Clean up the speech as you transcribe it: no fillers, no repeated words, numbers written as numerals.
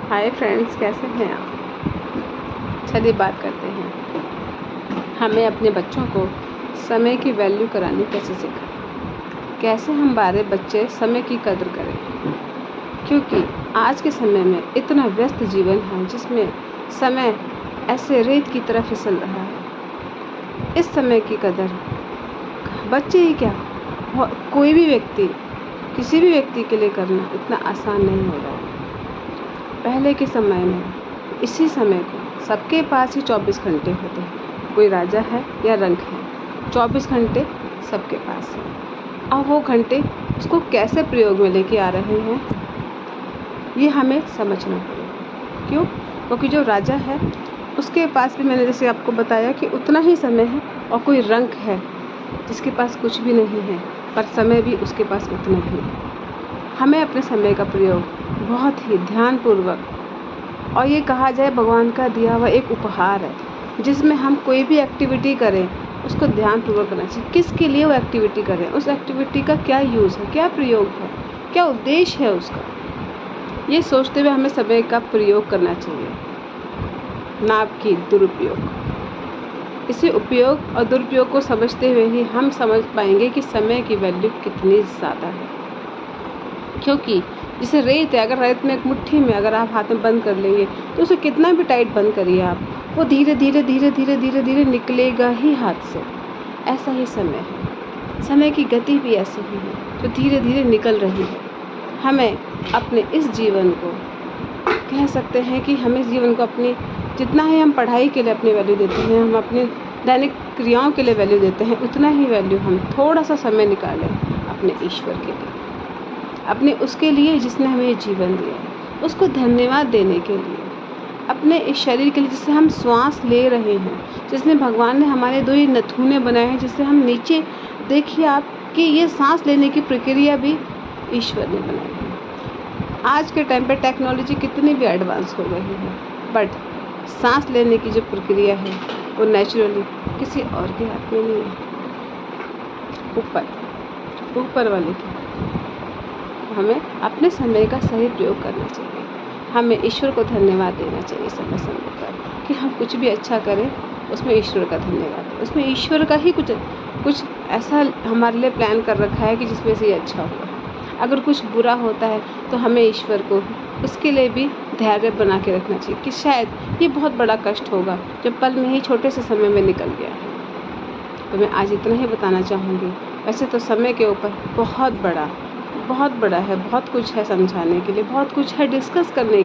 Hi friends, कैसे हैं आप। चलिए बात करते हैं हमें अपने बच्चों को समय की वैल्यू करानी कैसे सिखाएं। कैसे हमारे बच्चे समय की कदर करें, क्योंकि आज के समय में इतना व्यस्त जीवन है जिसमें समय ऐसे रेत की तरह फिसल रहा है। इस समय की कदर बच्चे ही क्या, कोई भी व्यक्ति, किसी भी व्यक्ति के लिए करना इतना आसान नहीं हो रहा है। पहले के समय में इसी समय को सबके पास ही 24 घंटे होते हैं। कोई राजा है या रंक है, 24 घंटे सबके पास है। अब वो घंटे उसको कैसे प्रयोग में लेके आ रहे हैं, ये हमें समझना पड़ेगा। क्यों? क्योंकि जो राजा है उसके पास भी, मैंने जैसे आपको बताया कि उतना ही समय है, और कोई रंक है जिसके पास कुछ भी नहीं है पर समय भी उसके पास उतना ही है। हमें अपने समय का प्रयोग बहुत ही ध्यानपूर्वक, और ये कहा जाए भगवान का दिया हुआ एक उपहार है, जिसमें हम कोई भी एक्टिविटी करें उसको ध्यानपूर्वक करना चाहिए। किसके लिए वो एक्टिविटी करें, उस एक्टिविटी का क्या यूज़ है, क्या प्रयोग है, क्या उद्देश्य है उसका, ये सोचते हुए हमें समय का प्रयोग करना चाहिए, ना कि दुरुपयोग। इसी उपयोग और दुरुपयोग को समझते हुए ही हम समझ पाएंगे कि समय की वैल्यू कितनी ज़्यादा है। क्योंकि जैसे रेत है, अगर रेत में एक मुट्ठी में अगर आप हाथ में बंद कर लेंगे तो उसे कितना भी टाइट बंद करिए आप, वो धीरे धीरे धीरे धीरे धीरे धीरे निकलेगा ही हाथ से। ऐसा ही समय है, समय की गति भी ऐसी ही है जो धीरे धीरे निकल रही है। हमें अपने इस जीवन को, कह सकते हैं कि हमें इस जीवन को अपनी, जितना ही हम पढ़ाई के लिए अपनी वैल्यू देते हैं, हम अपने दैनिक क्रियाओं के लिए वैल्यू देते हैं, उतना ही वैल्यू हम थोड़ा सा समय निकालें अपने ईश्वर के लिए, अपने उसके लिए जिसने हमें ये जीवन दिया है, उसको धन्यवाद देने के लिए, अपने इस शरीर के लिए जिससे हम श्वास ले रहे हैं, जिसने भगवान ने हमारे दो ये नथुने बनाए हैं, जिससे हम नीचे देखिए आप कि ये सांस लेने की प्रक्रिया भी ईश्वर ने बनाई है। आज के टाइम पे टेक्नोलॉजी कितनी भी एडवांस हो गई है, बट सांस लेने की जो प्रक्रिया है वो नेचुरली किसी और के हाथ में नहीं है, ऊपर वाले के। हमें अपने समय का सही प्रयोग करना चाहिए। हमें ईश्वर को धन्यवाद देना चाहिए समय समय पर, कि हम कुछ भी अच्छा करें उसमें ईश्वर का धन्यवाद है। उसमें ईश्वर का ही कुछ ऐसा हमारे लिए प्लान कर रखा है कि जिसमें से ये अच्छा हुआ। अगर कुछ बुरा होता है तो हमें ईश्वर को उसके लिए भी धैर्य बना के रखना चाहिए कि शायद ये बहुत बड़ा कष्ट होगा जो पल में ही, छोटे से समय में निकल गया है। तो मैं आज इतना ही बताना चाहूँगी। वैसे तो समय के ऊपर बहुत बड़ा है, बहुत कुछ है समझाने के लिए, बहुत कुछ है डिस्कस करने